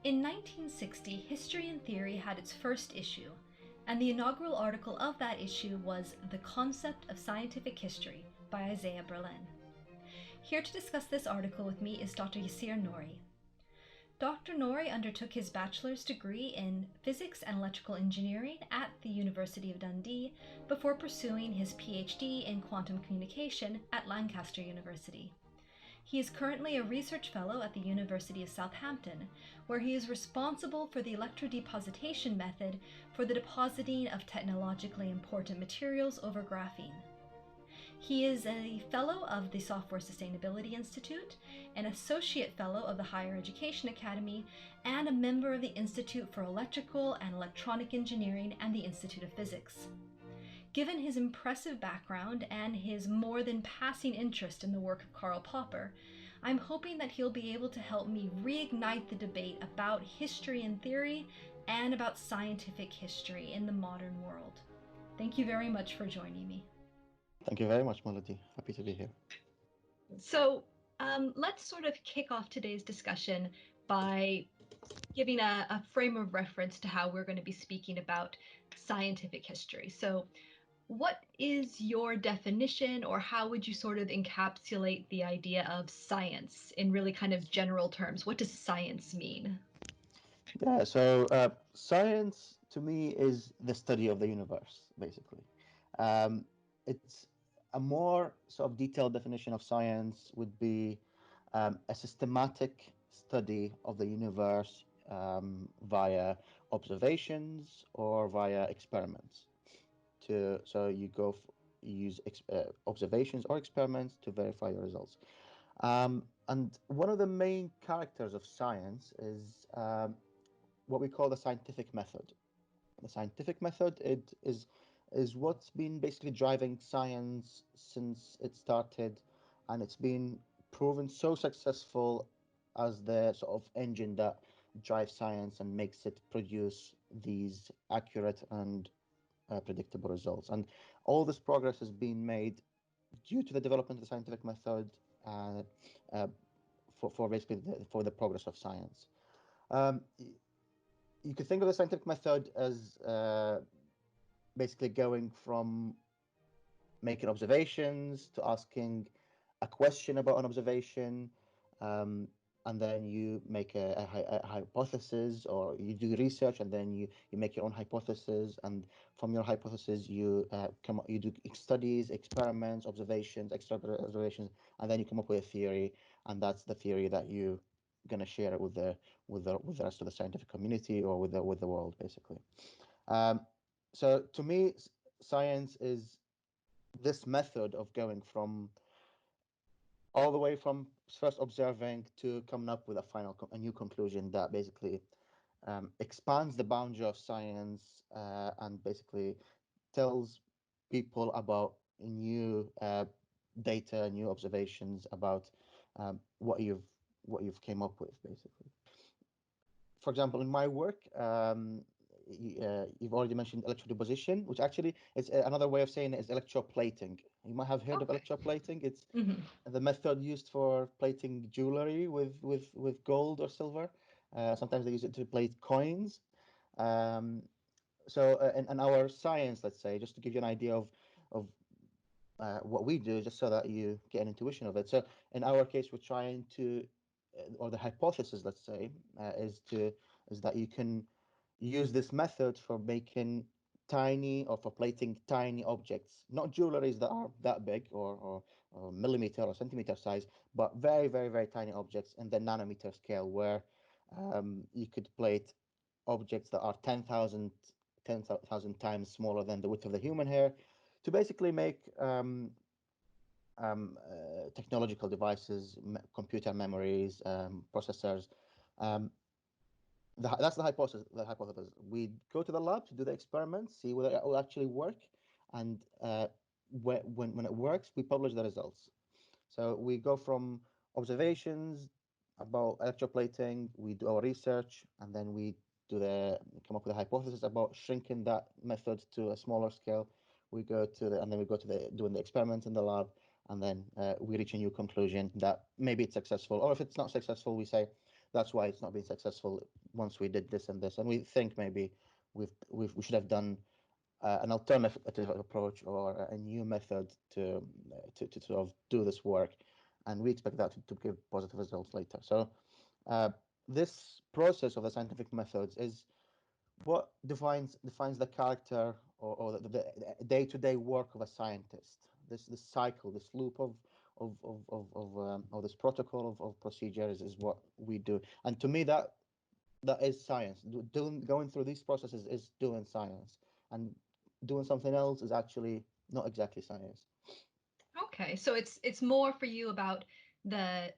In 1960, History and Theory had its first issue, and the inaugural article of that issue was The Concept of Scientific History by Isaiah Berlin. Here to discuss this article with me is Dr. Yasir Noori. Dr. Noori undertook his bachelor's degree in physics and electrical engineering at the University of Dundee before pursuing his PhD in quantum communication at Lancaster University. He is currently a research fellow at the University of Southampton, where he is responsible for the electrodepositation method for the depositing of technologically important materials over graphene. He is a fellow of the Software Sustainability Institute, an associate fellow of the Higher Education Academy, and a member of the Institute for Electrical and Electronic Engineering and the Institute of Physics. Given his impressive background and his more than passing interest in the work of Karl Popper, I'm hoping that he'll be able to help me reignite the debate about history and theory and about scientific history in the modern world. Thank you very much for joining me. Thank you very much, Melody. Happy to be here. So let's sort of kick off today's discussion by giving a frame of reference to how we're going to be speaking about scientific history. So what is your definition, or how would you sort of encapsulate the idea of science in really kind of general terms? What does science mean? Yeah, so science to me is the study of the universe, basically. It's a more sort of detailed definition of science would be a systematic study of the universe via observations or via experiments. So you use observations or experiments to verify your results. And one of the main characters of science is what we call the scientific method. The scientific method is what's been basically driving science since it started, and it's been proven so successful as the sort of engine that drives science and makes it produce these accurate and predictable results. And all this progress has been made due to the development of the scientific method uh, uh, for basically for the progress of science. You could think of the scientific method as basically going from making observations to asking a question about an observation, and then you make a hypothesis, or you do research, and then you make your own hypothesis, and from your hypothesis you you do studies, experiments, observations, extra observations, and then you come up with a theory, and that's the theory that you going to share it with the rest of the scientific community, or with the world, basically. So to me, science is this method of going from all the way from first observing to coming up with a new conclusion that basically expands the boundary of science, and basically tells people about new data, new observations about what you've came up with, basically. For example, in my work, you've already mentioned electrodeposition, which actually is another way of saying it is electroplating. You might have heard of electroplating. It's the method used for plating jewelry with gold or silver. Sometimes they use it to plate coins. In our science, let's say, just to give you an idea of what we do, just so that you get an intuition of it. So in our case, we're trying to, or the hypothesis, let's say, is that you can use this method for making tiny, or for plating tiny objects, not jewelries that are that big, or millimeter or centimeter size, but very, very, very tiny objects in the nanometer scale, where you could plate objects that are 10,000 times smaller than the width of the human hair, to basically make technological devices, computer memories, processors. That's the hypothesis. We go to the lab to do the experiments, see whether it will actually work, and when it works, we publish the results. So we go from observations about electroplating, we do our research, and then we come up with a hypothesis about shrinking that method to a smaller scale. We go to doing the experiments in the lab, and then we reach a new conclusion that maybe it's successful, or if it's not successful, we say that's why it's not been successful once we did this and this, and we think maybe we should have done an alternative approach or a new method to sort of do this work, and we expect that to give positive results later. So uh, this process of the scientific methods is what defines the character or the day-to-day work of a scientist. This cycle, this loop of this protocol of procedures is what we do, and to me that is science. Doing going through these processes is doing science, and doing something else is actually not exactly science. Okay, so it's more for you about the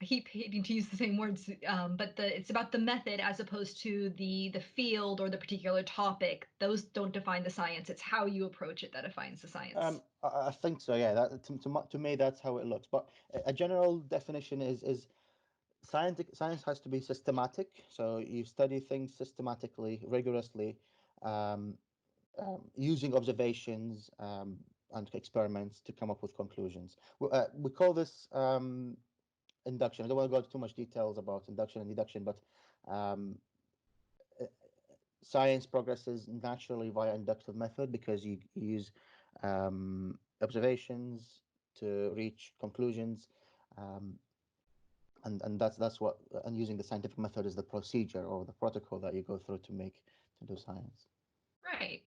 I keep hating to use the same words, but it's about the method as opposed to the field or the particular topic. Those don't define the science. It's how you approach it that defines the science. I think so. Yeah, to me that's how it looks. But a general definition is science has to be systematic. So you study things systematically, rigorously, um, using observations and experiments to come up with conclusions. We call this induction. I don't want to go into too much details about induction and deduction, but um, uh, science progresses naturally via inductive method because you use observations to reach conclusions, um, and that's what and using the scientific method is the procedure or the protocol that you go through to do science. Right.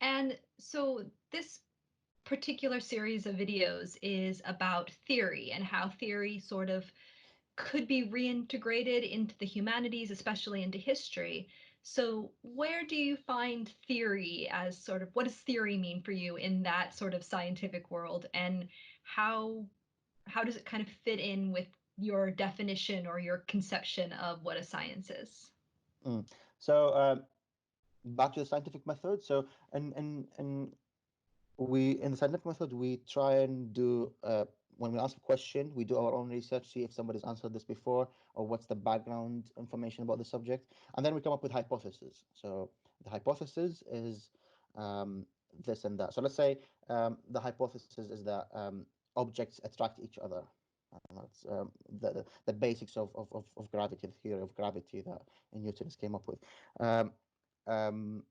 And so this particular series of videos is about theory and how theory sort of could be reintegrated into the humanities, especially into history. So, where do you find theory as sort of what does theory mean for you in that sort of scientific world, and how how does it kind of fit in with your definition or your conception of what a science is? Mm. So back to the scientific method. So in we in the scientific method we try and do when we ask a question we do our own research, see if somebody's answered this before or what's the background information about the subject, and then we come up with hypotheses. So the hypothesis is this and that. So let's say the hypothesis is that objects attract each other. That's the basics of gravity, the theory of gravity that Newton's came up with. um, um,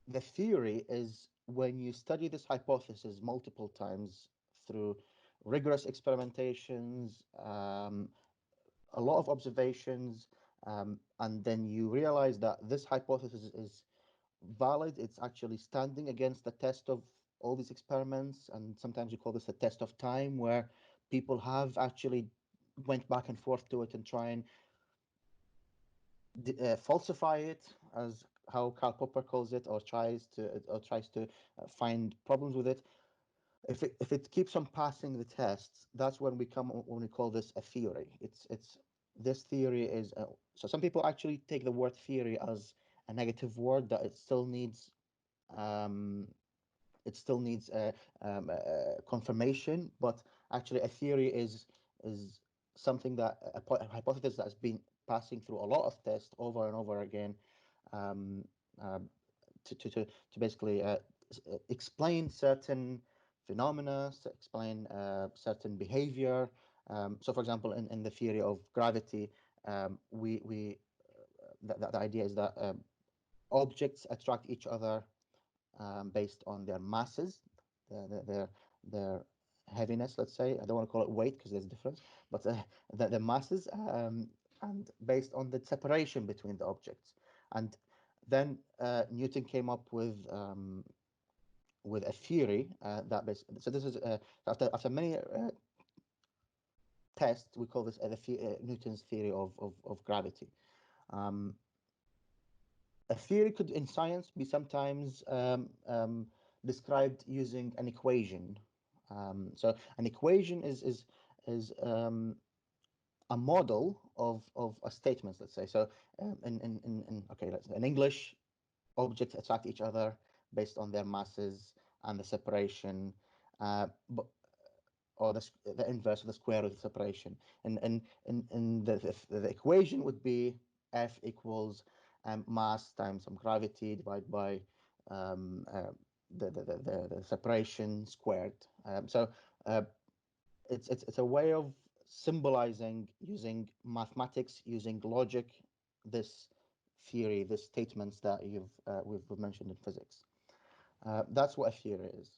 the theory is when you study this hypothesis multiple times through rigorous experimentations, a lot of observations, and then you realize that this hypothesis is valid. It's actually standing against the test of all these experiments, and sometimes you call this a test of time, where people have actually went back and forth to it and try and falsify it, as how Karl Popper calls it, or tries to find problems with it. If it keeps on passing the tests, that's when we call this a theory. It's this theory is so some people actually take the word theory as a negative word, that um, it still needs confirmation, but actually a theory is something that a hypothesis that has been passing through a lot of tests over and over again, um, um, to basically explain certain phenomena, explain certain behavior. So, for example, in the theory of gravity, we the idea is that objects attract each other based on their masses, their heaviness. Let's say I don't want to call it weight because there's a difference, but the masses, and based on the separation between the objects. And then Newton came up with a theory that so this is after many tests, we call this Newton's theory of gravity. Um, a theory could in science be sometimes described using an equation. So an equation is a model of a statement, let's say. So in okay, in English, objects attract each other based on their masses and the separation, but or the inverse of the square root of separation. And the equation would be F equals mass times some gravity divided by um, uh, the separation squared. So uh, it's a way of symbolizing using mathematics, using logic, this theory, these statements that we've mentioned in physics. That's what a theory is.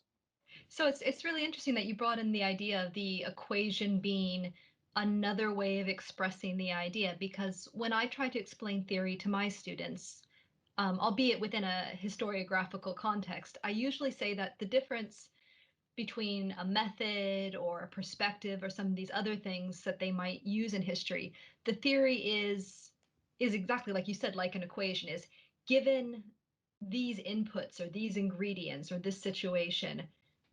So it's really interesting that you brought in the idea of the equation being another way of expressing the idea, because when I try to explain theory to my students, albeit within a historiographical context, I usually say that the difference between a method or a perspective or some of these other things that they might use in history, the theory is exactly like you said, like an equation, is given these inputs or these ingredients or this situation,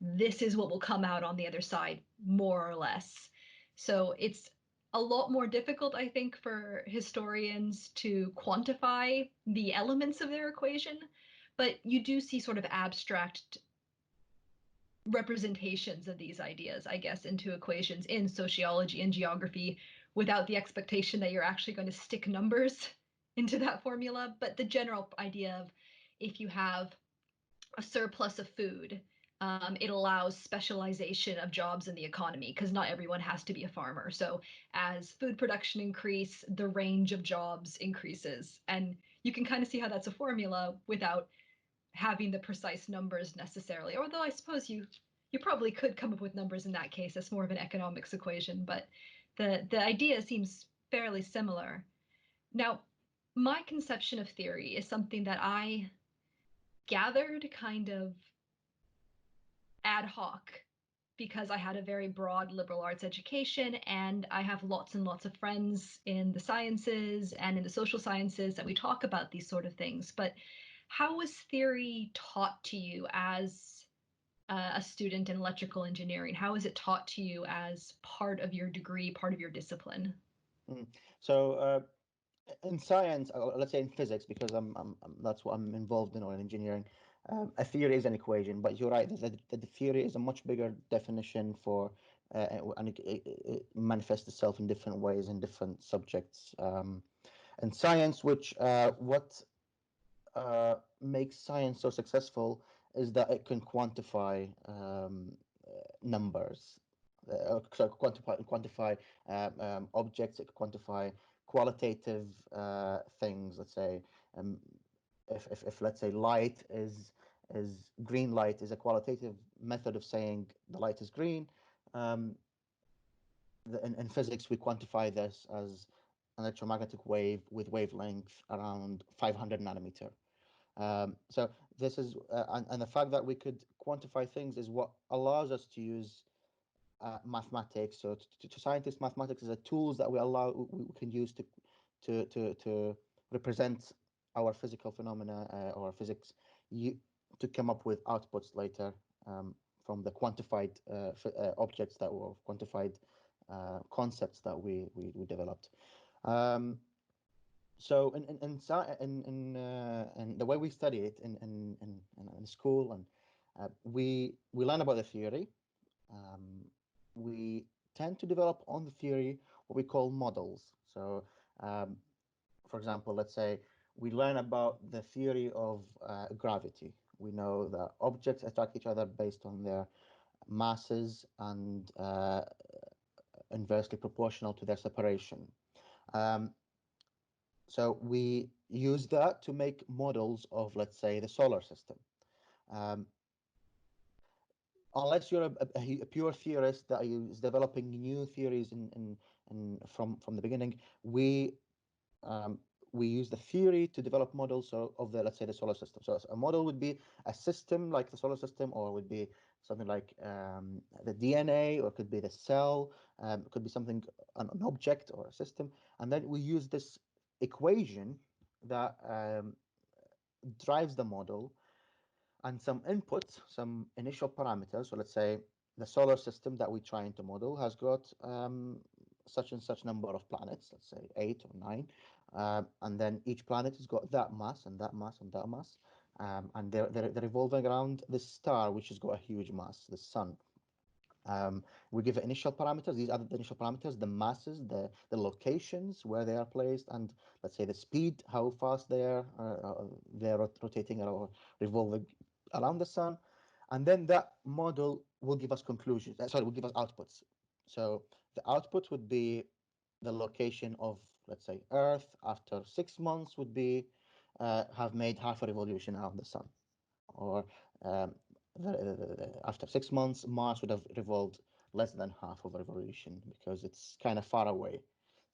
this is what will come out on the other side, more or less. So it's a lot more difficult, I think, for historians to quantify the elements of their equation, but you do see sort of abstract representations of these ideas, I guess, into equations in sociology and geography without the expectation that you're actually going to stick numbers into that formula. But the general idea of if you have a surplus of food, it allows specialization of jobs in the economy because not everyone has to be a farmer. So as food production increase, the range of jobs increases. And you can kind of see how that's a formula without having the precise numbers necessarily. Although I suppose you probably could come up with numbers in that case. That's more of an economics equation, but the idea seems fairly similar. Now, my conception of theory is something that I gathered kind of ad hoc because I had a very broad liberal arts education and I have lots and lots of friends in the sciences and in the social sciences that we talk about these sort of things. But how was theory taught to you as a student in electrical engineering? How is it taught to you as part of your degree, part of your discipline? Mm. So in science, let's say in physics, because that's what I'm involved in, or in engineering, a theory is an equation. But you're right, the theory is a much bigger definition for, and it manifests itself in different ways in different subjects. In science, which what makes science so successful is that it can quantify numbers. So quantify objects, it can quantify qualitative things. Let's say, um, if let's say light is green light is a qualitative method of saying the light is green. Um, in physics, we quantify this as an electromagnetic wave with wavelength around 500 nanometer. So this is, and the fact that we could quantify things is what allows us to use mathematics. So to scientists, mathematics is a tools that we can use to represent our physical phenomena or physics, you, to come up with outputs later from the quantified objects that were quantified concepts that we developed. Um, so in the way we study it in school, and we learn about the theory. um, we tend to develop on the theory what we call models. So um, for example, let's say we learn about the theory of gravity. We know that objects attract each other based on their masses and inversely proportional to their separation. um, So we use that to make models of, let's say, the solar system. Um, Unless you're a pure theorist that is developing new theories from the beginning, um, we use the theory to develop models of the, let's say, the solar system. So a model would be a system like the solar system, or would be something like the DNA, or it could be the cell, it could be something, an object or a system. And then we use this equation that drives the model, and some inputs, some initial parameters. So let's say the solar system that we're trying to model has got such and such number of planets, let's say 8 or 9. And then each planet has got that mass and that mass and that mass. And they're revolving around this star, which has got a huge mass, the sun. We give it initial parameters. These are the initial parameters: the masses, the locations where they are placed, and let's say the speed, how fast they are rotating or revolving around the sun. And then that model will give us conclusions. Sorry, will give us outputs. So the output would be the location of, let's say, Earth after 6 months would be have made half a revolution around the sun, or um, after 6 months, Mars would have revolved less than half of a revolution because it's kind of far away.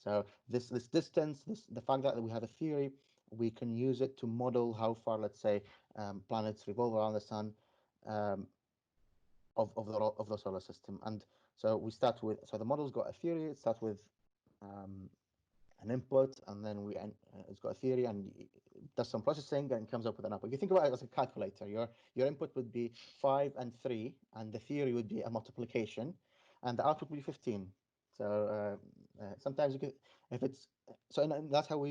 So this distance, the fact that we have a theory, we can use it to model how far, let's say, planets revolve around the sun, um, of the solar system. And so we start with, so the model's got a theory. It starts with um, an input, and then it's got a theory, and it does some processing and comes up with an output. If you think about it as a calculator, your input would be 5 and 3, and the theory would be a multiplication, and the output would be 15. So sometimes you could, if it's so, and that's how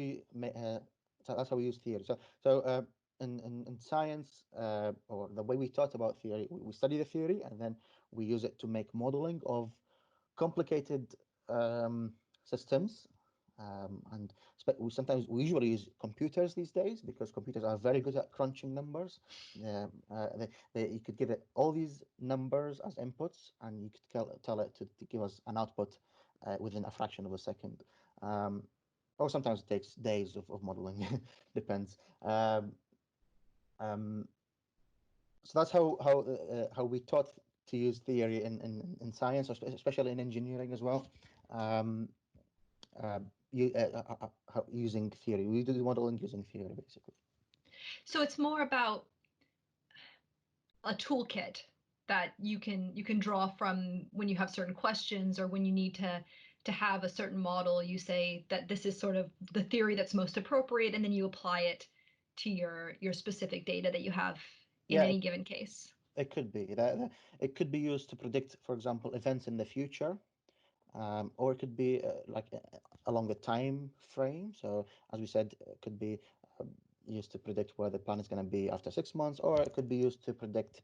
so that's how we use theory. So in science, or the way we taught about theory, we study the theory and then we use it to make modeling of complicated systems. And we usually use computers these days because computers are very good at crunching numbers. You could give it all these numbers as inputs, and you could tell it to give us an output within a fraction of a second. Um, or sometimes it takes days of modeling, depends. Um, so that's how we taught to use theory in science, especially in engineering as well. Um, uh, Using theory. We do the modeling using theory, basically. So it's more about a toolkit that you can draw from when you have certain questions or when you need to have a certain model. You say that this is sort of the theory that's most appropriate, and then you apply it to your specific data that you have in Yeah, any given case. it could be it could be used to predict, for example, events in the future, or it could be along the time frame. So, as we said, it could be used to predict where the planet's going to be after 6 months, or it could be used to predict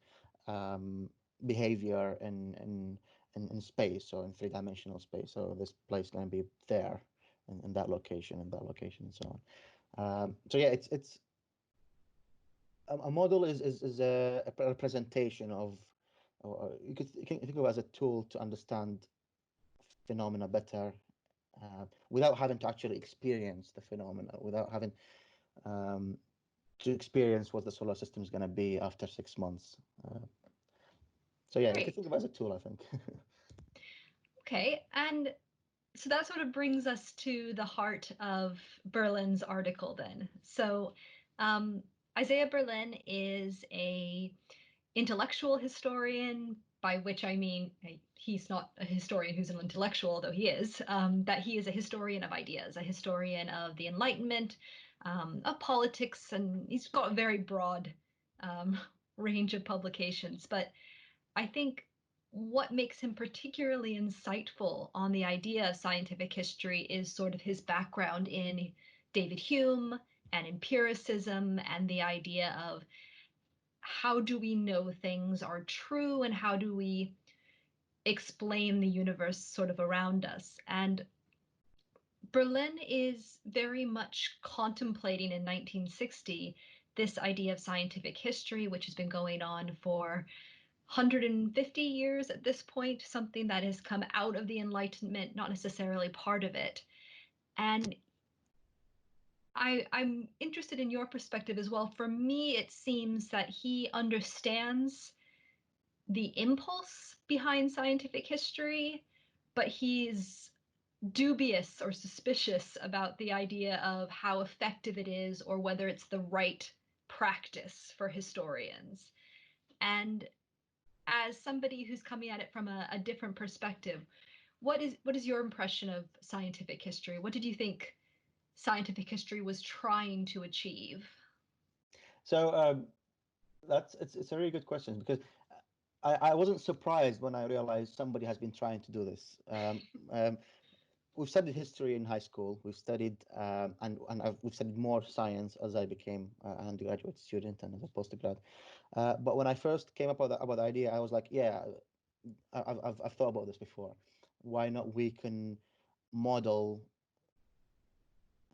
um, behavior in space, so in three-dimensional space. So this place is going to be there in that location, and so on. So yeah, it's a model is a representation of, or you can think of it as a tool to understand phenomena better, without having to actually experience the phenomena, without having um, to experience what the solar system is going to be after 6 months. Uh, so yeah, you could think Great. of it as a tool, I think. Okay. And so that sort of brings us to the heart of Berlin's article then. So um, Isaiah Berlin is a intellectual historian, by which I mean he's not a historian who's an intellectual, although he is, that he is a historian of ideas, a historian of the Enlightenment, of politics, and he's got a very broad um, range of publications. But I think what makes him particularly insightful on the idea of scientific history is sort of his background in David Hume and empiricism and the idea of how do we know things are true and how do we explain the universe sort of around us. And Berlin is very much contemplating in 1960 this idea of scientific history, which has been going on for 150 years at this point, something that has come out of the Enlightenment, not necessarily part of it. And I'm interested in your perspective as well. For me, it seems that he understands the impulse behind scientific history, but he's dubious or suspicious about the idea of how effective it is or whether it's the right practice for historians. And as somebody who's coming at it from a different perspective, what is your impression of scientific history? What did you think scientific history was trying to achieve? So it's a really good question, because I wasn't surprised when I realized somebody has been trying to do this. We've studied history in high school. We've studied we've studied more science as I became an undergraduate student and as a postgrad. But when I first came up with about the idea, I was like, yeah, I've thought about this before. Why not we can model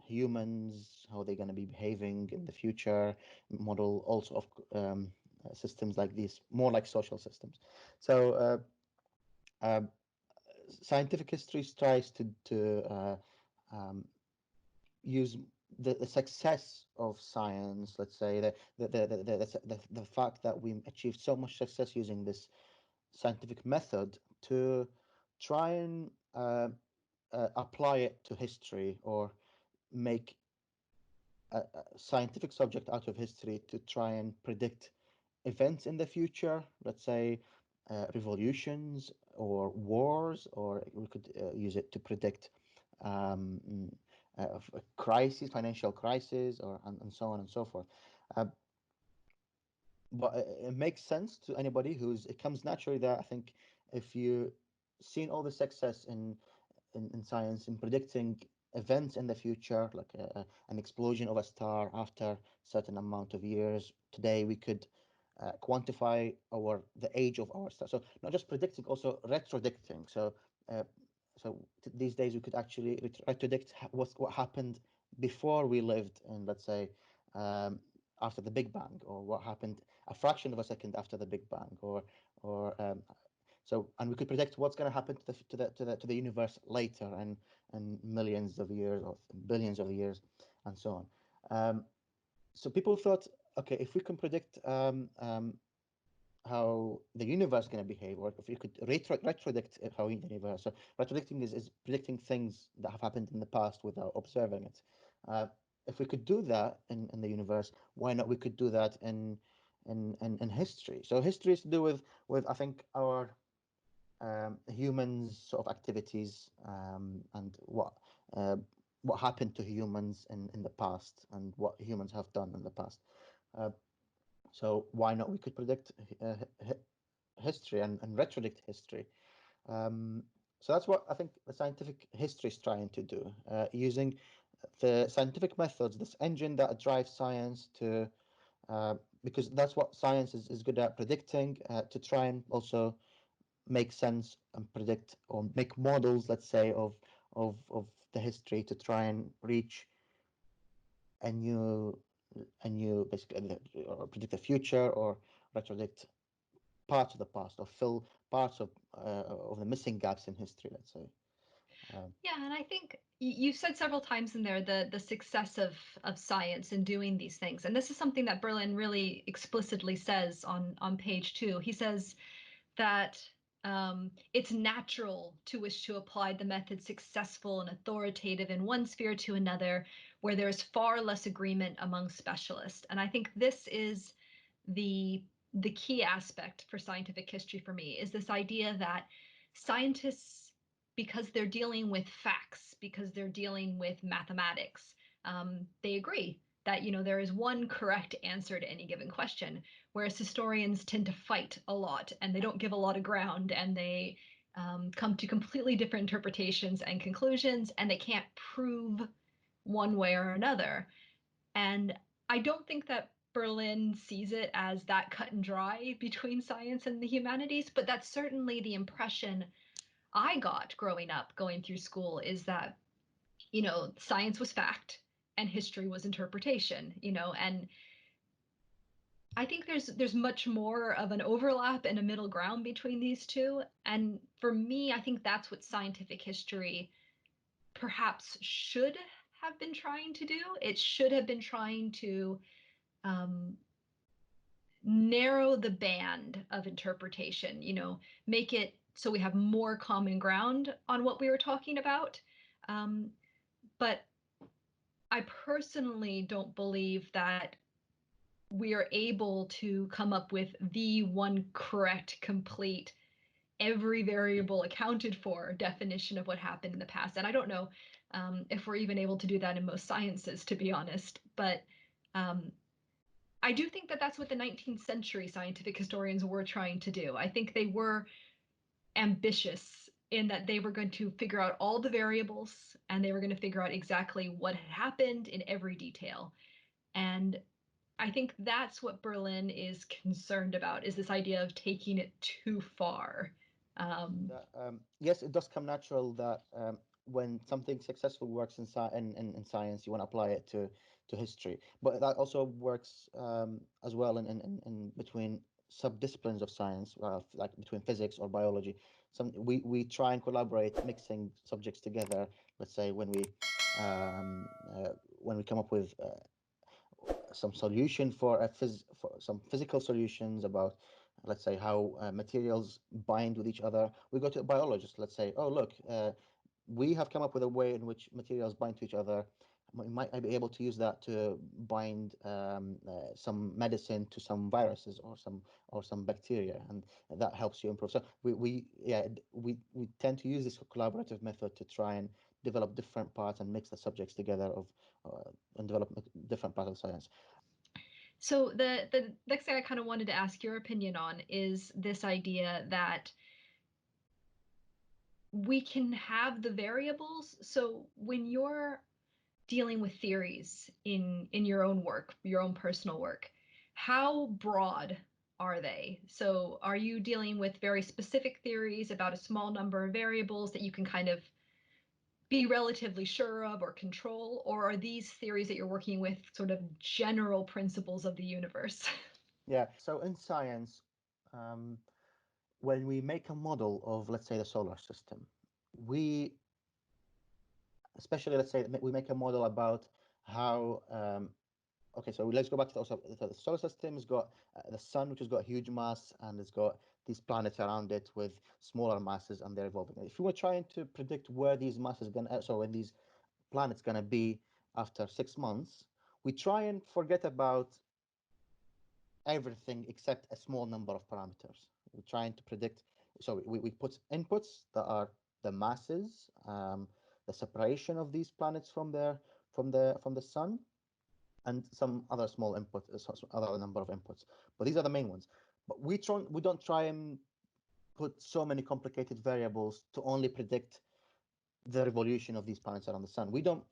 humans, how they're going to be behaving in the future, model also of systems like these, more like social systems. So uh, scientific history tries to um, use the success of science, let's say the fact that we achieved so much success using this scientific method to try and apply it to history, or make a scientific subject out of history to try and predict events in the future, let's say revolutions or wars, or we could use it to predict um, crises, financial crises, or and so on and so forth. Uh, but it makes sense to anybody who's, it comes naturally that I think if you seen all the success in science in predicting events in the future, like an explosion of a star after certain amount of years. Today we could quantify the age of our star. So not just predicting, also retrodicting. Uh, these days we could actually retrodict what happened before we lived, and let's say after the Big Bang, or what happened a fraction of a second after the Big Bang, or and we could predict what's going to happen to the universe later, and millions of years or billions of years, and so on. So people thought, okay, if we can predict how the universe is going to behave, or if you could retrodict how the universe. So retrodicting is predicting things that have happened in the past without observing it. Uh, if we could do that in the universe, why not? We could do that in history. So history is to do with I think our humans sort of activities, and what happened to humans in the past, and what humans have done in the past. Uh, so why not? We could predict history and retrodict history. Um, so that's what I think the scientific history is trying to do, using the scientific methods, this engine that drives science to, because that's what science is good at, predicting, to try and also make sense and predict, or make models, let's say, of the history, to try and reach a new basically, or predict the future, or retrodict parts of the past, or fill parts of the missing gaps in history, let's say. Um, Yeah, and I think you said several times in there the success of science in doing these things, and this is something that Berlin really explicitly says on page 2. He says that it's natural to wish to apply the method successful and authoritative in one sphere to another, where there is far less agreement among specialists. And I think this is the the key aspect for scientific history for me, is this idea that scientists, because they're dealing with facts, because they're dealing with mathematics, they agree that there is one correct answer to any given question, whereas historians tend to fight a lot and they don't give a lot of ground, and they come to completely different interpretations and conclusions, and they can't prove one way or another. And I don't think that Berlin sees it as that cut and dry between science and the humanities, but that's certainly the impression I got growing up, going through school, is that, science was fact and history was interpretation, and I think there's much more of an overlap and a middle ground between these two. And for me, I think that's what scientific history perhaps should have been trying to do. It should have been trying to um, narrow the band of interpretation, make it so we have more common ground on what we were talking about. Um, but I personally don't believe that we are able to come up with the one correct, complete, every variable accounted for definition of what happened in the past. And I don't know if we're even able to do that in most sciences, to be honest. But um, I do think that that's what the 19th century scientific historians were trying to do. I think they were ambitious in that they were going to figure out all the variables, and they were going to figure out exactly what had happened in every detail. And I think that's what Berlin is concerned about, is this idea of taking it too far. Um, yes, it does come natural that when something successful works in science, you want to apply it to history. But that also works as well in between subdisciplines of science, like between physics or biology. We try and collaborate, mixing subjects together. Let's say um, when we come up with some solution for for some physical solutions about, let's say, how materials bind with each other, we go to a biologist. Let's say, oh look, we have come up with a way in which materials bind to each other. We might be able to use that to bind some medicine to some viruses or some bacteria, and that helps you improve. So we tend to use this collaborative method to try and develop different parts and mix the subjects together and develop different parts of science. So the next thing I kind of wanted to ask your opinion on is this idea that we can have the variables. So when you're dealing with theories in your own work, your own personal work, how broad are they? So are you dealing with very specific theories about a small number of variables that you can kind of be relatively sure of or control, or are these theories that you're working with sort of general principles of the universe? Yeah. So in science, um, when we make a model of, let's say, the solar system, we, especially, let's say we make a model about how okay, so let's go back to the solar system. Has got the sun, which has got huge mass, and it's got these planets around it with smaller masses, and they're evolving. If you were trying to predict where these masses going, so when these planets going to be after 6 months, we try and forget about everything except a small number of parameters. We're trying to predict. So we put inputs that are the masses, the separation of these planets from the sun, and some other small input, other number of inputs. But these are the main ones. But we don't try and put so many complicated variables to only predict the revolution of these planets around the sun. We don't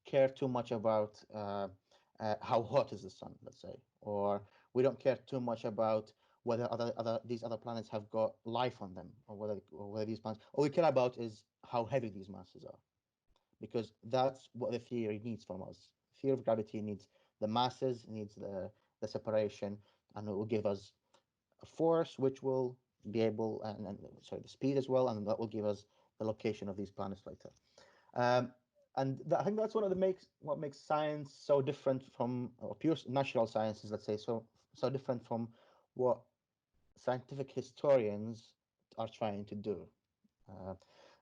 care too much about how hot is the sun, let's say, or we don't care too much about whether these other planets have got life on them, or whether these planets. All we care about is how heavy these masses are, because that's what the theory needs from us. Theory of gravity needs the masses, needs the separation, and it will give us a force which will be able, and sorry, the speed as well, and that will give us the location of these planets later. Um, and I think that's one of the makes what makes science so different from, or pure natural sciences, let's say, so different from what scientific historians are trying to do. Uh,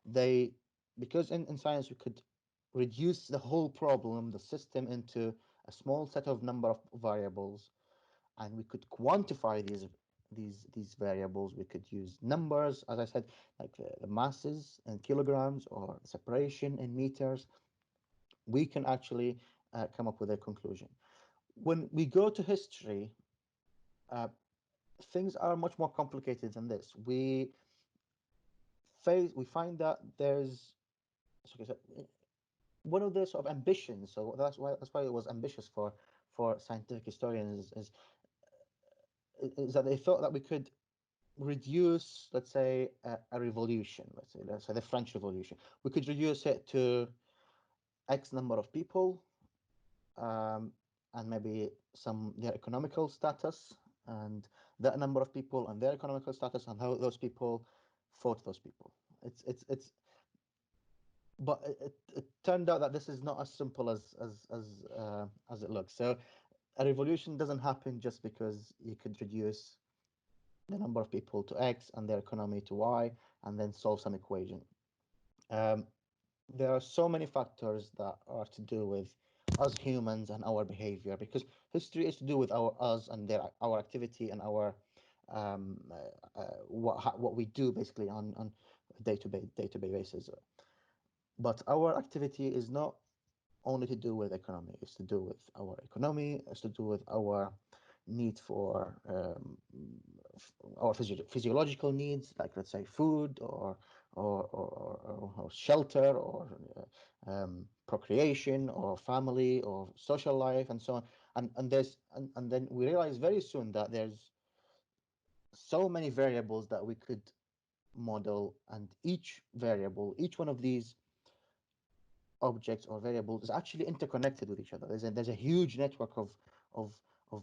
they because in science you could reduce the whole problem, the system, into a small set of number of variables, and we could quantify these variables. We could use numbers, as I said, like the masses in kilograms or separation in meters. We can actually come up with a conclusion. When we go to history, uh, things are much more complicated than this. We find that there's, okay, so one of the sort of ambitions. So that's why it was ambitious for scientific historians is that they thought that we could reduce, let's say, a revolution, let's say the French Revolution. We could reduce it to X number of people, um, and maybe some their economical status, and that number of people and their economical status, and how those people fought those people. It's But it turned out that this is not as simple as it looks. So a revolution doesn't happen just because you could reduce the number of people to X and their economy to Y and then solve some equation. Um, there are so many factors that are to do with us humans and our behavior, because history is to do with us and our activity and our what we do basically on day to day basis. But our activity is not only to do with economy. It's to do with our economy. It's to do with our need for our physiological needs, like, let's say, food or shelter or procreation or family or social life and so on. And then we realize very soon that there's so many variables that we could model, and each one of these objects or variables is actually interconnected with each other. There's a huge network of of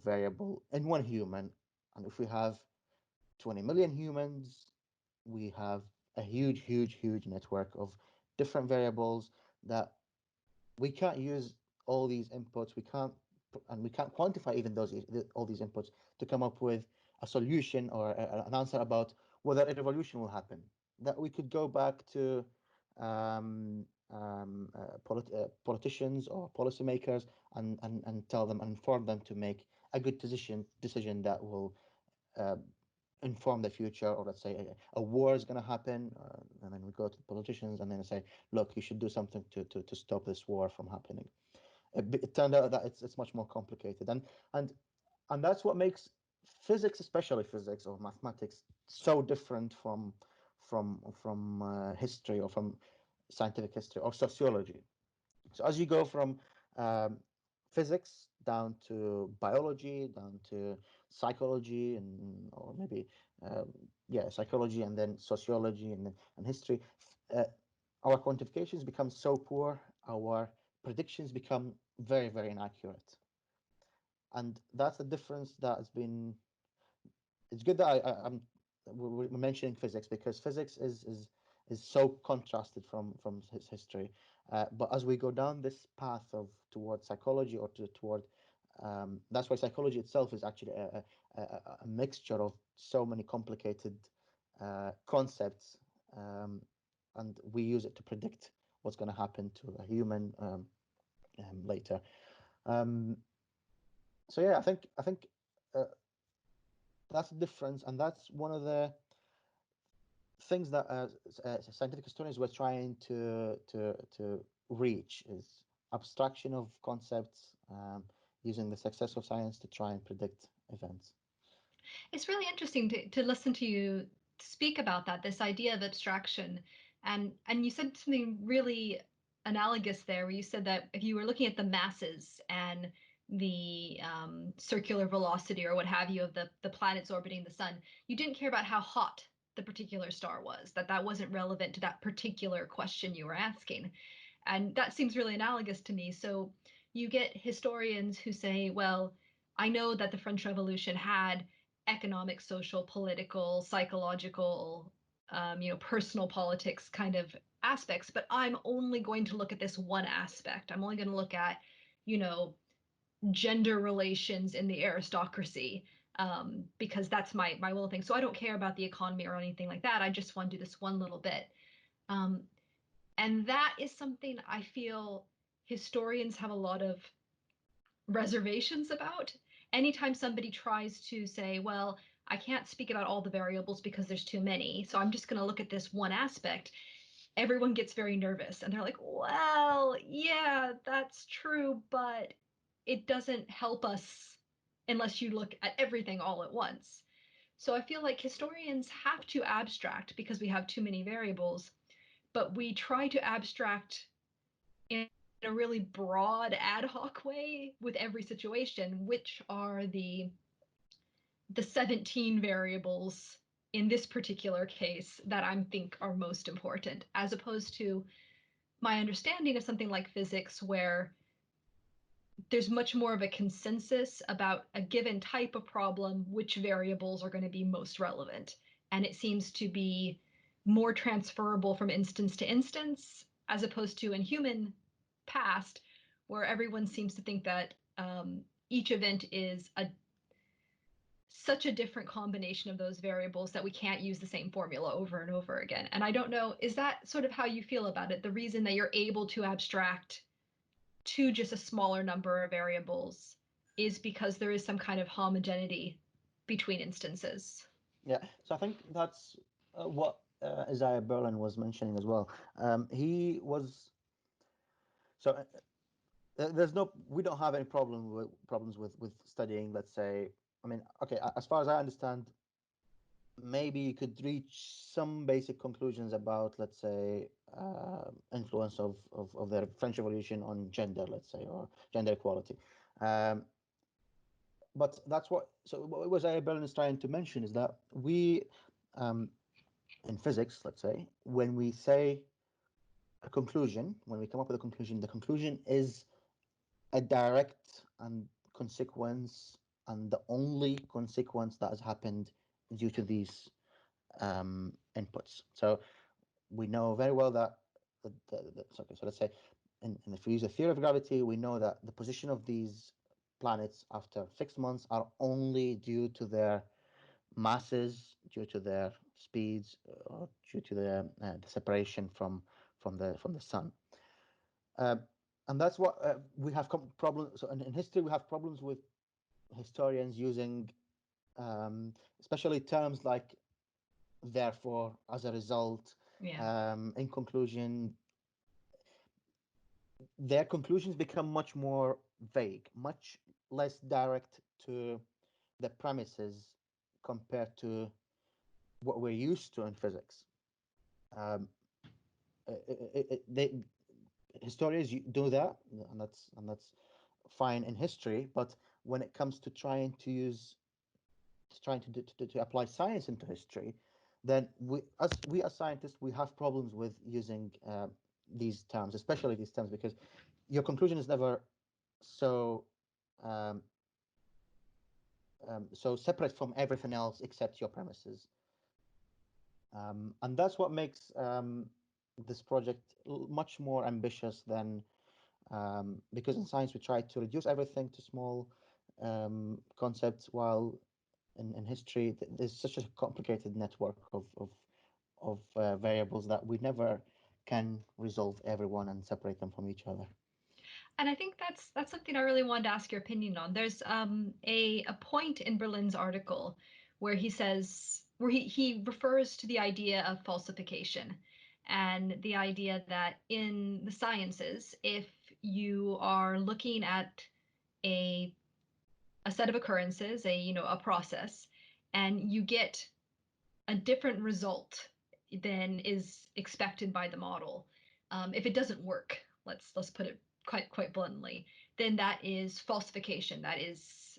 variable in one human, and if we have 20 million humans. We have a huge network of different variables that we can't use all these inputs. We can't quantify even all these inputs to come up with a solution or an answer about whether a revolution will happen. That we could go back to politicians or policymakers and tell them and inform them to make a good decision that will uh, inform the future, or let's say a war is going to happen, and then we go to the politicians and then say, look, you should do something to stop this war from happening. It turned out that it's much more complicated, and and that's what makes physics, especially physics or mathematics, so different from history or from scientific history or sociology. So as you go from um, physics down to biology, down to psychology, and or maybe um, yeah, psychology, and then sociology, and history, uh, our quantifications become so poor. Our predictions become very inaccurate, and that's the difference that has been. It's good that I'm we're mentioning physics because physics is so contrasted from his history. But as we go down this path of toward psychology or toward that's why psychology itself is actually a mixture of so many complicated concepts, um, and we use it to predict what's going to happen to a human later. Um, so yeah, I think uh, that's the difference, and that's one of the things that scientific historians were trying to reach is abstraction of concepts, using the success of science to try and predict events. It's really interesting to listen to you speak about that, this idea of abstraction. And you said something really analogous there, where you said that if you were looking at the masses and the circular velocity or what have you of the planets orbiting the sun, you didn't care about how hot the particular star was, that wasn't relevant to that particular question you were asking. And that seems really analogous to me. So you get historians who say, well, I know that the French Revolution had economic, social, political, psychological, personal politics kind of aspects, but I'm only going to look at this one aspect. I'm only going to look at, you know, gender relations in the aristocracy, because that's my little thing. So I don't care about the economy or anything like that. I just want to do this one little bit. Um, and that is something I feel historians have a lot of reservations about. Anytime somebody tries to say, well, I can't speak about all the variables because there's too many, so I'm just going to look at this one aspect, everyone gets very nervous and they're like, well, yeah, that's true, but it doesn't help us unless you look at everything all at once. So I feel like historians have to abstract because we have too many variables, but we try to abstract in a really broad ad hoc way with every situation, which are the 17 variables in this particular case that I think are most important, as opposed to my understanding of something like physics, where there's much more of a consensus about a given type of problem, which variables are going to be most relevant. And it seems to be more transferable from instance to instance, as opposed to in human past, where everyone seems to think that each event is such a different combination of those variables that we can't use the same formula over and over again. And I don't know, is that sort of how you feel about it? The reason that you're able to abstract to just a smaller number of variables is because there is some kind of homogeneity between instances. Yeah, so I think that's what Isaiah Berlin was mentioning as well. He was so there's no we don't have any problems with studying. Let's say, I mean, okay, as far as I understand, maybe you could reach some basic conclusions about, let's say, influence of the French Revolution on gender, let's say, or gender equality. Um, but that's what. So what was Berlin is trying to mention is that we, um, in physics, let's say, when we say a conclusion, when we come up with a conclusion, the conclusion is a direct and consequence, and the only consequence that has happened due to these inputs. So we know very well that okay, so let's say if we use the theory of gravity, we know that the position of these planets after 6 months are only due to their masses, due to their speeds, or due to the separation from the sun. Uh, and that's what we have problems. So in history, we have problems with historians using, especially terms like therefore, as a result, Yeah. in conclusion. Their conclusions become much more vague, much less direct to the premises compared to what we're used to in physics. Um, they historians do that, and that's fine in history. But when it comes to trying to apply science into history, then we as scientists we have problems with using these terms, especially these terms, because your conclusion is never so um, so separate from everything else except your premises, and that's what makes this project much more ambitious than because in science we try to reduce everything to small concepts, while in history there's such a complicated network of variables that we never can resolve everyone and separate them from each other. And I think that's something I really wanted to ask your opinion on. There's a point in Berlin's article where he refers to the idea of falsification and the idea that in the sciences, if you are looking at a a set of occurrences, a process, and you get a different result than is expected by the model. If it doesn't work, let's put it quite bluntly, then that is falsification. That is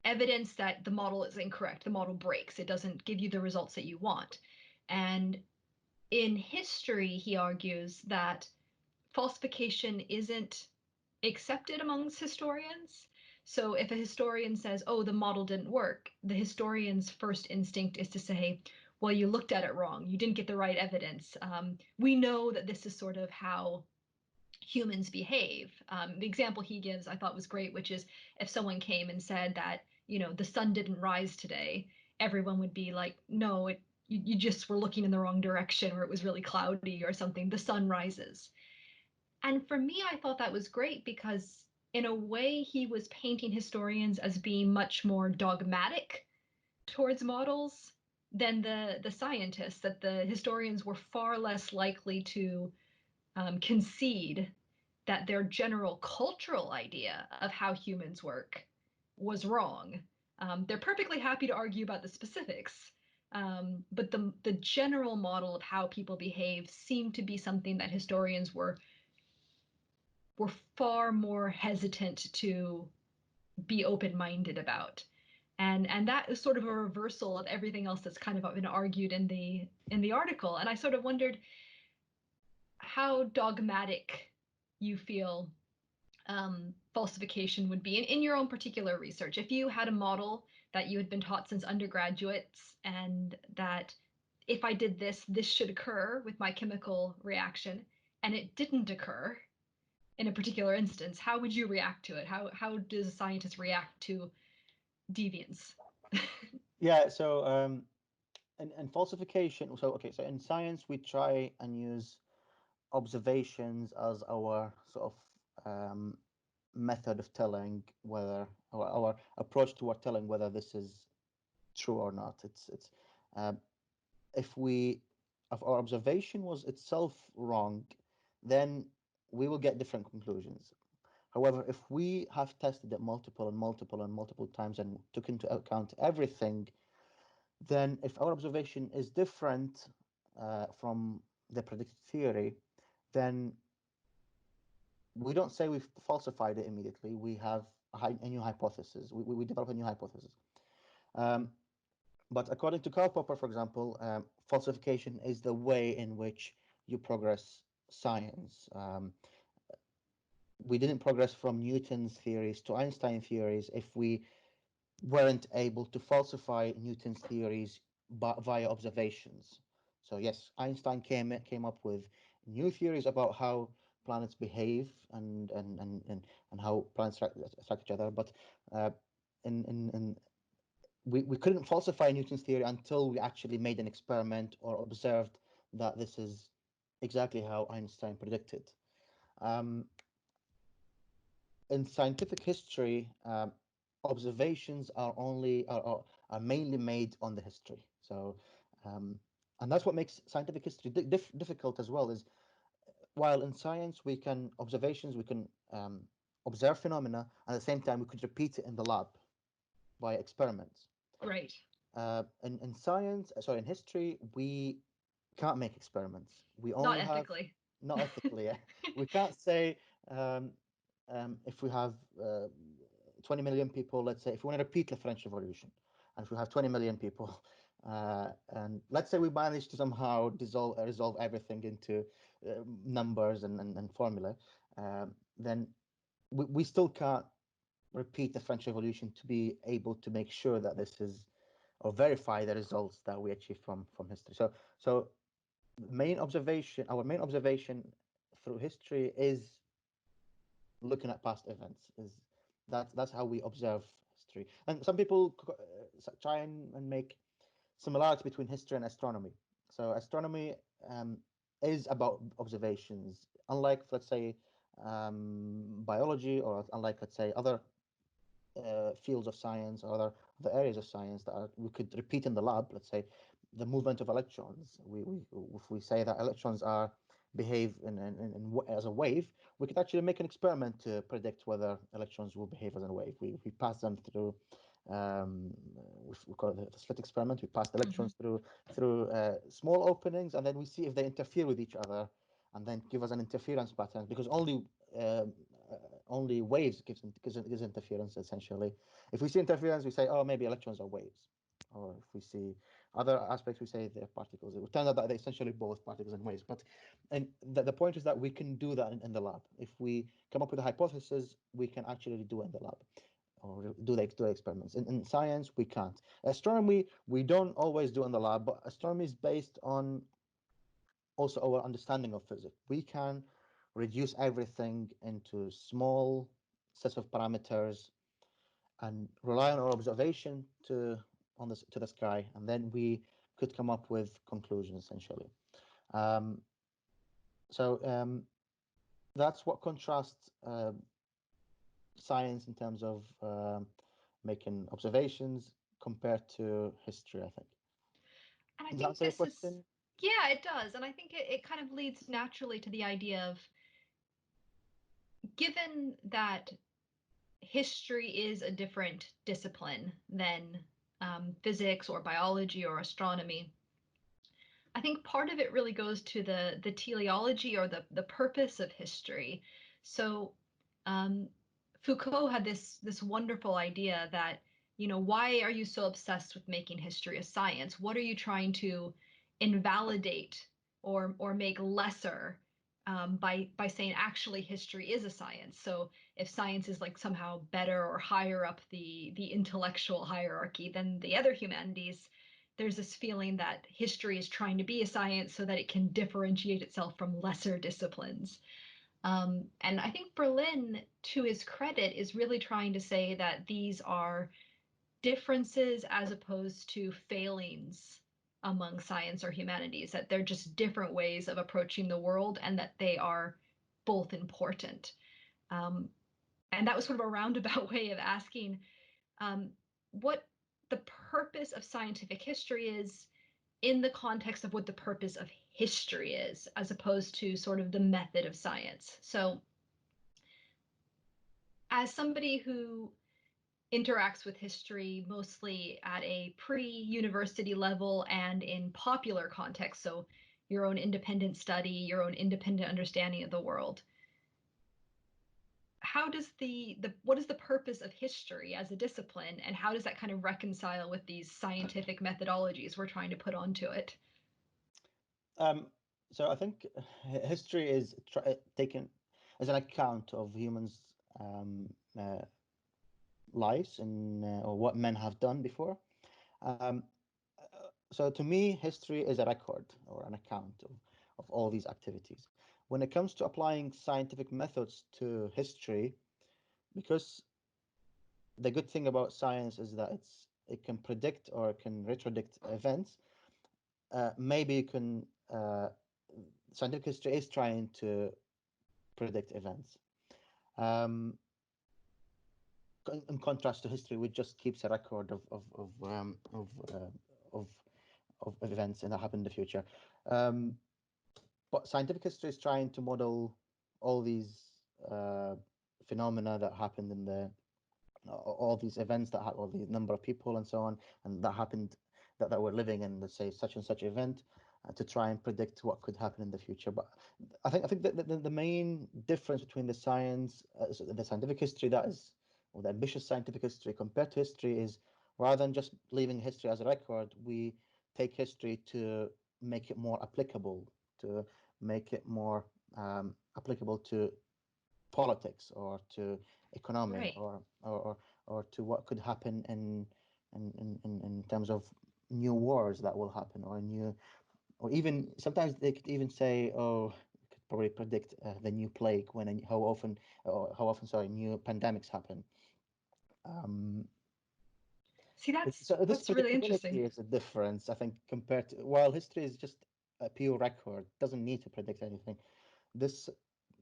evidence that the model is incorrect. The model breaks. It doesn't give you the results that you want. And in history, he argues that falsification isn't accepted amongst historians. So if a historian says, oh, the model didn't work, the historian's first instinct is to say, well, you looked at it wrong. You didn't get the right evidence. We know that this is sort of how humans behave. The example he gives I thought was great, which is if someone came and said that, the sun didn't rise today, everyone would be like, no, you just were looking in the wrong direction, or it was really cloudy or something. The sun rises. And for me, I thought that was great because, in a way, he was painting historians as being much more dogmatic towards models than the scientists, that the historians were far less likely to concede that their general cultural idea of how humans work was wrong. They're perfectly happy to argue about the specifics, but the general model of how people behave seemed to be something that historians were far more hesitant to be open-minded about. And that is sort of a reversal of everything else that's kind of been argued in the article. And I sort of wondered how dogmatic you feel falsification would be in your own particular research. If you had a model that you had been taught since undergraduates, and that if I did this, this should occur with my chemical reaction, and it didn't occur in a particular instance, how would you react to it? How does a scientist react to deviance? Yeah. So and falsification. So okay. So in science, we try and use observations as our sort of method of telling whether our approach toward telling whether this is true or not. It's uh, if we if our observation was itself wrong, then we will get different conclusions. However, if we have tested it multiple and multiple and multiple times and took into account everything, then if our observation is different from the predicted theory, then we don't say we've falsified it immediately. We have a new hypothesis. We develop a new hypothesis. Um, but according to Karl Popper, for example, falsification is the way in which you progress science. We didn't progress from Newton's theories to Einstein theories if we weren't able to falsify Newton's theories via observations. So yes, Einstein came up with new theories about how planets behave and how planets attract each other, but uh, in we couldn't falsify Newton's theory until we actually made an experiment or observed that this is exactly how Einstein predicted. Um, in scientific history, observations are mainly made on the history. So, um, and that's what makes scientific history difficult as well. Is while in science we can observe phenomena, and at the same time we could repeat it in the lab by experiments. Right. In science, sorry, in history, we can't make experiments. We Not only have, ethically. not ethically, we can't say um, if we have 20 million people, let's say, if we want to repeat the French Revolution, and if we have 20 million people, and let's say we manage to somehow resolve everything into numbers and formula, then we still can't repeat the French Revolution to be able to make sure that this is or verify the results that we achieve from history. So our main observation through history is looking at past events. Is that's how we observe history. And some people try and make similarity between history and astronomy. So astronomy is about observations, unlike let's say biology, or unlike let's say other fields of science or other areas of science that we could repeat in the lab. Let's say the movement of electrons. If we say that electrons are behave as a wave, we could actually make an experiment to predict whether electrons will behave as a wave. We pass them through. We call it the slit experiment. We pass the Hmm. electrons through small openings, and then we see if they interfere with each other, and then give us an interference pattern. Because um, only waves gives interference essentially. If we see interference, we say, oh, maybe electrons are waves. Or if we see other aspects, we say they're particles. It would turn out that they're essentially both particles and waves. But and the point is that we can do that in the lab. If we come up with a hypothesis, we can actually do it in the lab or do the experiments. In science, we can't. Astronomy, we don't always do in the lab, but astronomy is based on also our understanding of physics. We can reduce everything into small sets of parameters and rely on our observation to the sky, and then we could come up with conclusions essentially. Um, so that's what contrasts science in terms of making observations compared to history. I think. And I Does that think answer your this is, question? yeah, it does. And I think it kind of leads naturally to the idea of, given that history is a different discipline than physics or biology or astronomy, I think part of it really goes to the teleology or the purpose of history. So um, Foucault had this wonderful idea that, why are you so obsessed with making history a science? What are you trying to invalidate or make lesser by saying actually history is a science? So if science is like somehow better or higher up the intellectual hierarchy than the other humanities, there's this feeling that history is trying to be a science so that it can differentiate itself from lesser disciplines. And I think Berlin, to his credit, is really trying to say that these are differences as opposed to failings among science or humanities, that they're just different ways of approaching the world and that they are both important. Um, and that was sort of a roundabout way of asking um, what the purpose of scientific history is in the context of what the purpose of history is, as opposed to sort of the method of science. So, as somebody who interacts with history mostly at a pre-university level and in popular context, so your own independent study, your own independent understanding of the world, how does the what is the purpose of history as a discipline, and how does that kind of reconcile with these scientific methodologies we're trying to put onto it? Um, so I think history is taken as an account of humans' um, uh, lives and or what men have done before. Um, so to me, history is a record or an account of all these activities. When it comes to applying scientific methods to history, because the good thing about science is that it can predict or it can retrodict events. Maybe you can scientific history is trying to predict events. Um, in contrast to history, which just keeps a record of of events and that happen in the future. Um, but scientific history is trying to model all these uh, phenomena that happened in the all these events that all the number of people and so on, and that happened that were living in, let's say, such and such event, to try and predict what could happen in the future. But I think that the main difference between the science, so the scientific history that is, or the ambitious scientific history compared to history is, rather than just leaving history as a record, we take history to make it more applicable, to make it more applicable to politics or to economy Right. or to what could happen in terms of new wars that will happen or new or even sometimes they could even say, oh, we could probably predict the new plague when and how often, sorry, new pandemics happen. um, See, so this that's really interesting. predictability is a difference, I think, compared to, while history is just a pure record, doesn't need to predict anything. This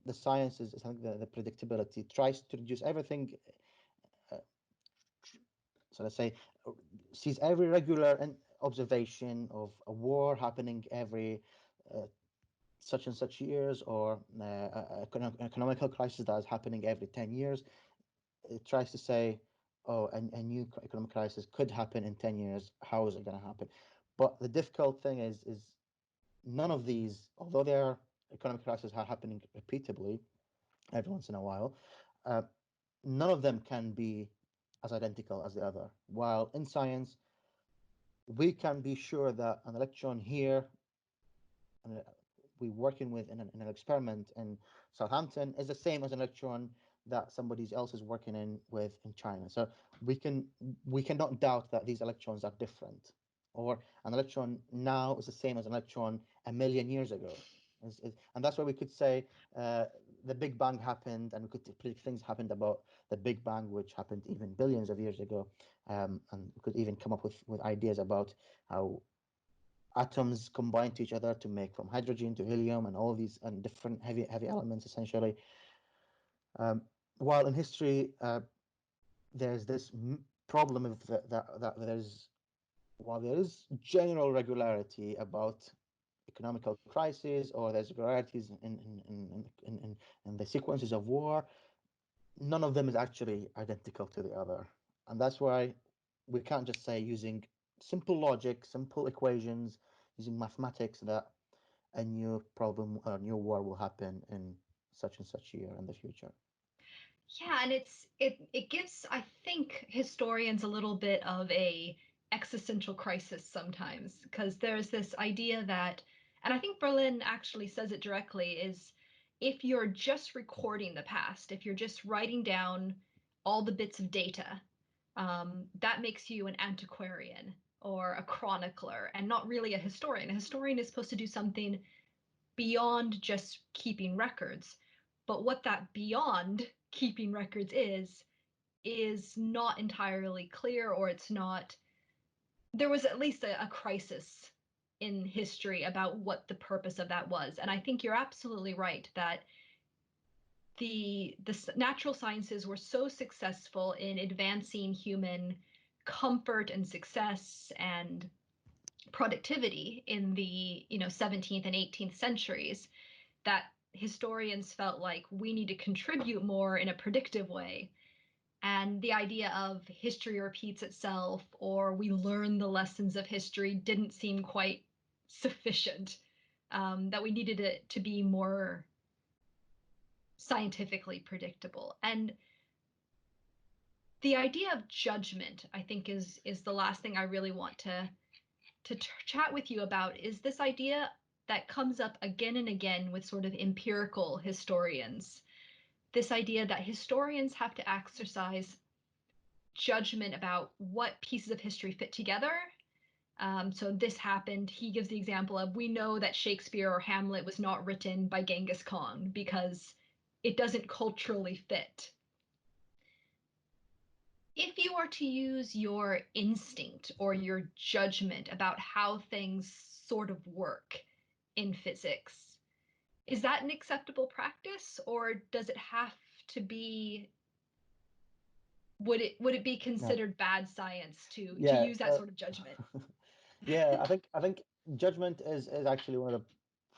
the science is, I think, the predictability tries to reduce everything. uh, so let's say, uh, sees every regular observation of a war happening every uh, such and such years, or an economical crisis that is happening every 10 years. It tries to say, oh, a new economic crisis could happen in 10 years. How is it going to happen? But the difficult thing is none of these, although their economic crises are happening repeatedly every once in a while, uh, none of them can be as identical as the other. While in science, we can be sure that an electron here, and we're working with in an experiment in Southampton, is the same as an electron that somebody else is working in with in China. So we can we cannot doubt that these electrons are different, or an electron now is the same as an electron a million years ago. And that's why we could say the Big Bang happened, and we could predict things happened about the Big Bang, which happened even billions of years ago, and we could even come up with ideas about how atoms combine to each other to make from hydrogen to helium and all these and different heavy elements essentially. Um, while in history, there's this problem of that there's while there is general regularity about economical crises, or there's regularities in the sequences of war, none of them is actually identical to the other. And that's why we can't just say, using simple logic, simple equations, using mathematics, that a new problem or a new war will happen in such and such year in the future. Yeah, and it gives, I think, historians a little bit of a existential crisis sometimes, because there's this idea that, and I think Berlin actually says it directly, is if you're just recording the past, if you're just writing down all the bits of data, that makes you an antiquarian or a chronicler and not really a historian. A historian is supposed to do something beyond just keeping records. But what that beyond keeping records is not entirely clear, or it's not. There was at least a crisis in history about what the purpose of that was. And I think you're absolutely right that the natural sciences were so successful in advancing human comfort and success and productivity in the 17th and 18th centuries that historians felt like we need to contribute more in a predictive way. And the idea of history repeats itself or we learn the lessons of history didn't seem quite sufficient, that we needed it to be more scientifically predictable. And the idea of judgment, I think, is the last thing I really want to chat with you about, is this idea that comes up again and again with sort of empirical historians, this idea that historians have to exercise judgment about what pieces of history fit together. So this happened. He gives the example of, we know that Shakespeare or Hamlet was not written by Genghis Khan because it doesn't culturally fit. If you are to use your instinct or your judgment about how things sort of work in physics, is that an acceptable practice, or does it have to be, would it be Yeah. considered bad science to Yeah. use that sort of judgment? Yeah. I think judgment is actually one of the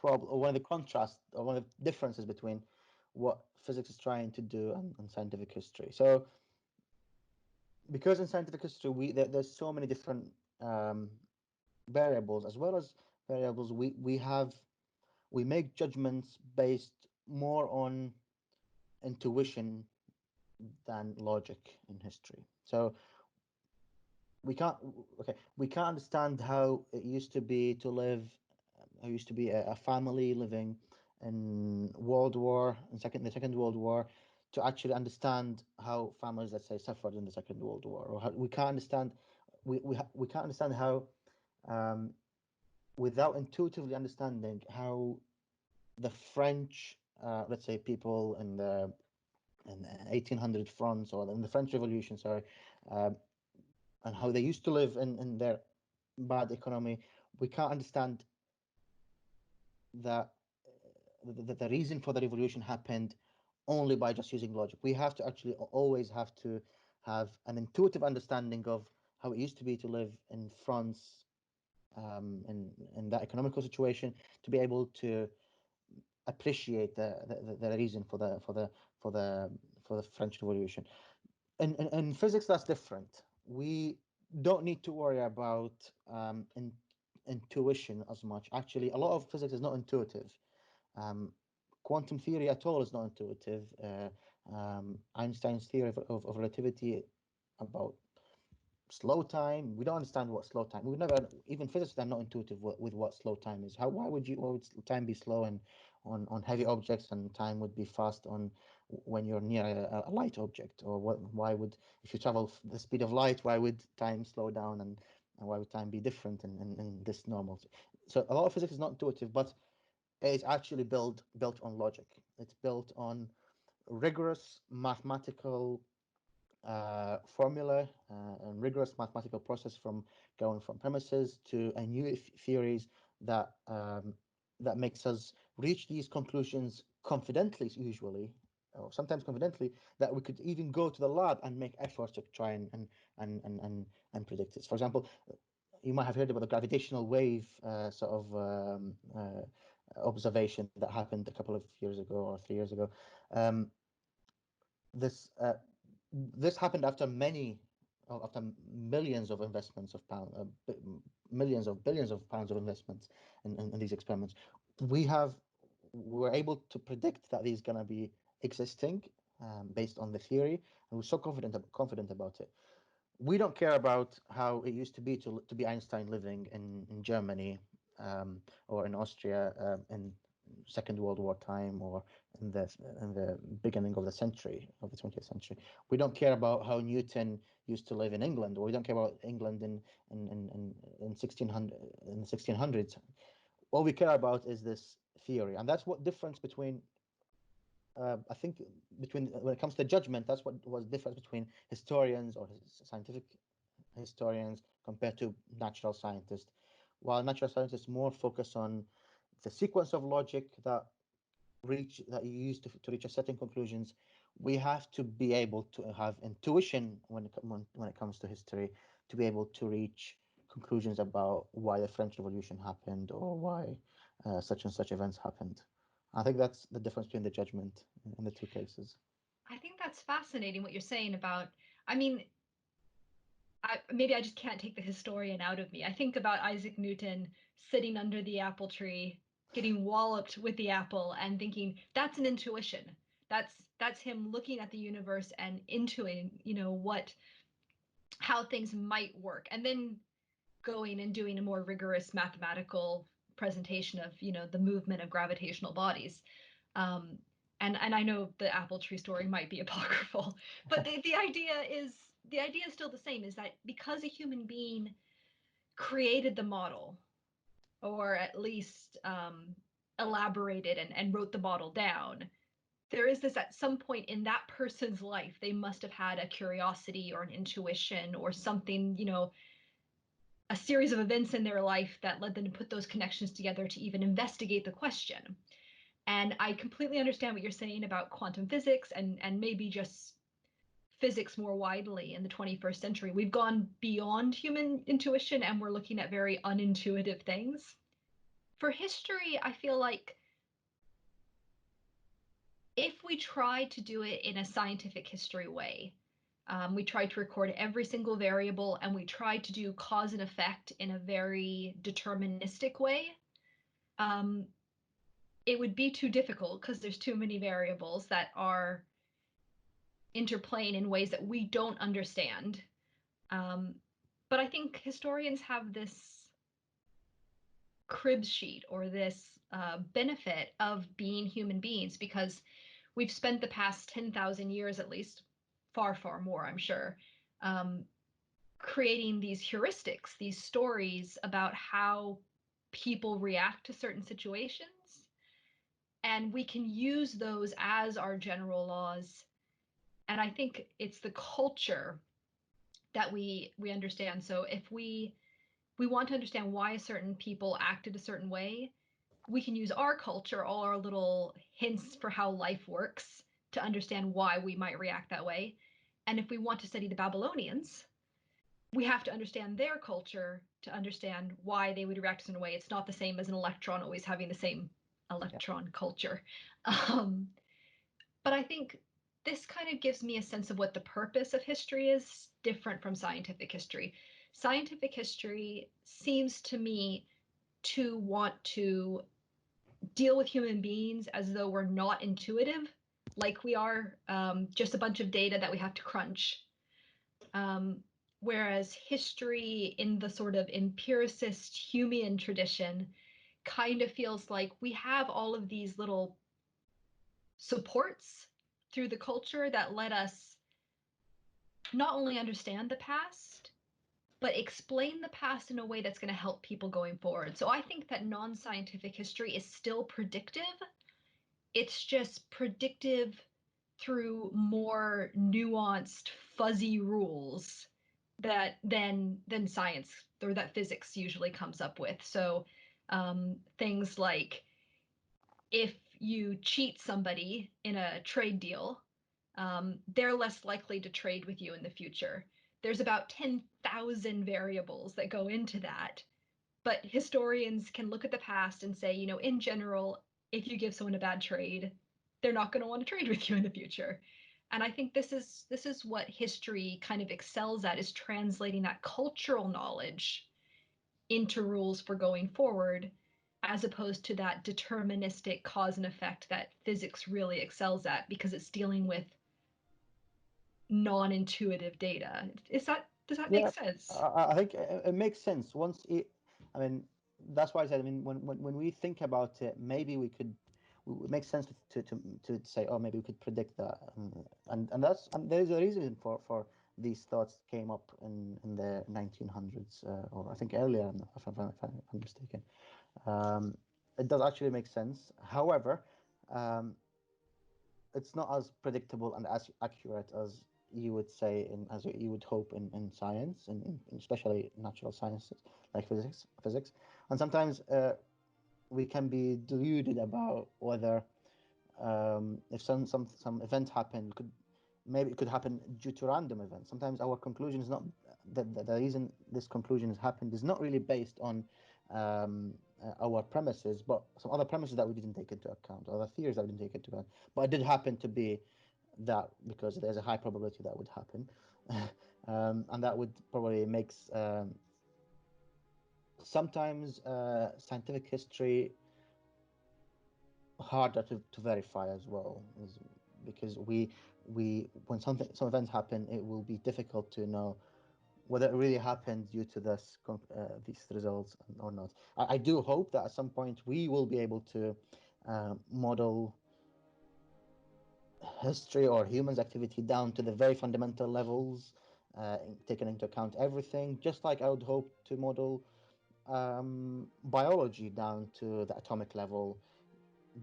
or one of the contrasts or one of the differences between what physics is trying to do and scientific history. So because in scientific history there's so many different um, variables as well as variables we make judgments based more on intuition than logic in history. So we can't we can't understand how it used to be to live how used to be a family living in World War in the Second World War to actually understand how families, let's say, suffered in the Second World War, or how, we can't understand we can't understand how um, without intuitively understanding how the French, let's say, people in the 1800 France or in the French Revolution, sorry, um, and how they used to live in their bad economy, we can't understand that the reason for the revolution happened only by just using logic. We have to actually always have to have an intuitive understanding of how it used to be to live in France in that economical situation to be able to appreciate the reason for the for the French Revolution. In physics, that's different. We don't need to worry about intuition as much. Actually, a lot of physics is not intuitive. Um, Quantum theory at all is not intuitive. Einstein's theory of relativity about slow time, we don't understand what slow time, we never, even physicists are not intuitive with what slow time is. How, why would time be slow and on heavy objects, and time would be fast on when you're near a light object? Or why would, if you travel the speed of light, why would time slow down, and why would time be different in this normal? So a lot of physics is not intuitive, but it's actually built on logic. It's built on rigorous mathematical formula and rigorous mathematical process, from going from premises to a new theories that makes us reach these conclusions confidently, usually, or sometimes confidently, that we could even go to the lab and make efforts to try and predict this. For example, you might have heard about the gravitational wave observation that happened a couple of years ago or 3 years ago. Um, this this happened after after millions of investments of pound, millions of billions of pounds of investments in these experiments. We have we're able to predict that these going to be existing based on the theory, and we're so confident about it. We don't care about how it used to be to be Einstein living in Germany or in Austria in Second World War time, or in the beginning of the century of the 20th century. We don't care about how Newton used to live in England, or we don't care about England in 1600 in the 1600s. All we care about is this theory, and that's what difference between I think between when it comes to judgment, that's what was difference between historians or scientific historians compared to natural scientists. While natural scientists more focus on the sequence of logic that you use to reach a certain conclusions, we have to be able to have intuition when it comes to history, to be able to reach conclusions about why the French Revolution happened, or why such and such events happened. I think that's the difference between the judgment in the two cases. I think that's fascinating what you're saying about, I mean, maybe I just can't take the historian out of me. I think about Isaac Newton sitting under the apple tree, getting walloped with the apple, and thinking that's an intuition. That's him looking at the universe and intuiting, how things might work, and then going and doing a more rigorous mathematical presentation of, the movement of gravitational bodies. Um, and I know the apple tree story might be apocryphal, but the idea is the idea is still the same, is that because a human being created the model, or at least elaborated and wrote the model down, there is this, at some point in that person's life, they must have had a curiosity or an intuition or something, a series of events in their life that led them to put those connections together to even investigate the question. And I completely understand what you're saying about quantum physics and maybe just physics more widely in the 21st century. We've gone beyond human intuition and we're looking at very unintuitive things. For history, I feel like if we try to do it in a scientific history way, we try to record every single variable and we try to do cause and effect in a very deterministic way, it would be too difficult because there's too many variables that are interplaying in ways that we don't understand. But I think historians have this crib sheet, or this benefit of being human beings, because we've spent the past 10,000 years at least, far, far more, I'm sure, creating these heuristics, these stories about how people react to certain situations. And we can use those as our general laws. And I think it's the culture that we understand. So if we want to understand why certain people acted a certain way, we can use our culture, all our little hints for how life works, to understand why we might react that way. And if we want to study the Babylonians, we have to understand their culture to understand why they would react in a way. It's not the same as an electron always having the same electron culture. But I think this kind of gives me a sense of what the purpose of history is, different from scientific history. Scientific history seems to me to want to deal with human beings as though we're not intuitive, like we are, just a bunch of data that we have to crunch. Whereas history, in the sort of empiricist Humean tradition, kind of feels like we have all of these little supports through the culture that let us not only understand the past, but explain the past in a way that's going to help people going forward. So I think that non-scientific history is still predictive. It's just predictive through more nuanced, fuzzy rules that than science, or that physics usually comes up with. So things like, if you cheat somebody in a trade deal, they're less likely to trade with you in the future. There's about 10,000 variables that go into that. But historians can look at the past and say, in general, if you give someone a bad trade, they're not going to want to trade with you in the future. And I think this is what history kind of excels at, is translating that cultural knowledge into rules for going forward, as opposed to that deterministic cause and effect that physics really excels at, because it's dealing with non-intuitive data. Does that make Yeah, sense? I think it makes sense. I mean, that's why I said, I mean, when we think about it, maybe it makes sense to say, oh, maybe we could predict that. And there's a reason for these thoughts came up in the 1900s, or I think earlier, if I'm mistaken. It does actually make sense. However, um, it's not as predictable and as accurate as you would say, as you would hope in science, and especially natural sciences like physics. And sometimes we can be deluded about whether, if some event happened, maybe it could happen due to random events. Sometimes our conclusion is not, the reason this conclusion has happened is not really based on our premises, but some other premises that we didn't take into account, other theories that we didn't take into account. But it did happen to be that, because there's a high probability that would happen. And that would probably makes sometimes scientific history harder to verify as well, because when some events happen, it will be difficult to know whether it really happened due to these results or not. I do hope that at some point we will be able to model history or humans' activity down to the very fundamental levels, taking into account everything, just like I would hope to model biology down to the atomic level,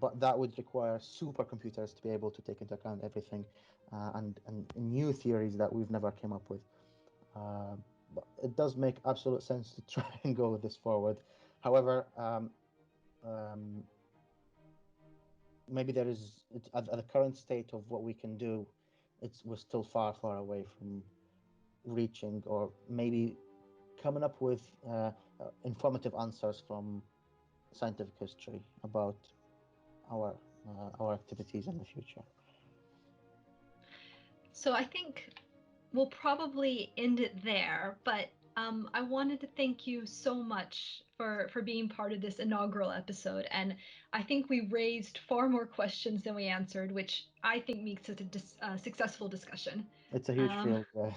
but that would require supercomputers to be able to take into account everything, and new theories that we've never came up with. Uh, but it does make absolute sense to try and go this forward. However, um, maybe there is at the current state of what we can do, we're still far, far away from reaching or maybe coming up with informative answers from scientific history about our our activities in the future. So I think we'll probably end it there, but I wanted to thank you so much for being part of this inaugural episode. And I think we raised far more questions than we answered, which I think makes it a successful discussion. It's a huge Um, field.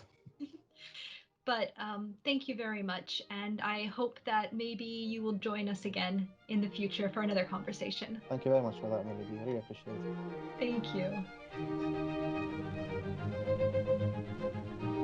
but thank you very much. And I hope that maybe you will join us again in the future for another conversation. Thank you very much for that, Melody. I really appreciate it. Thank you.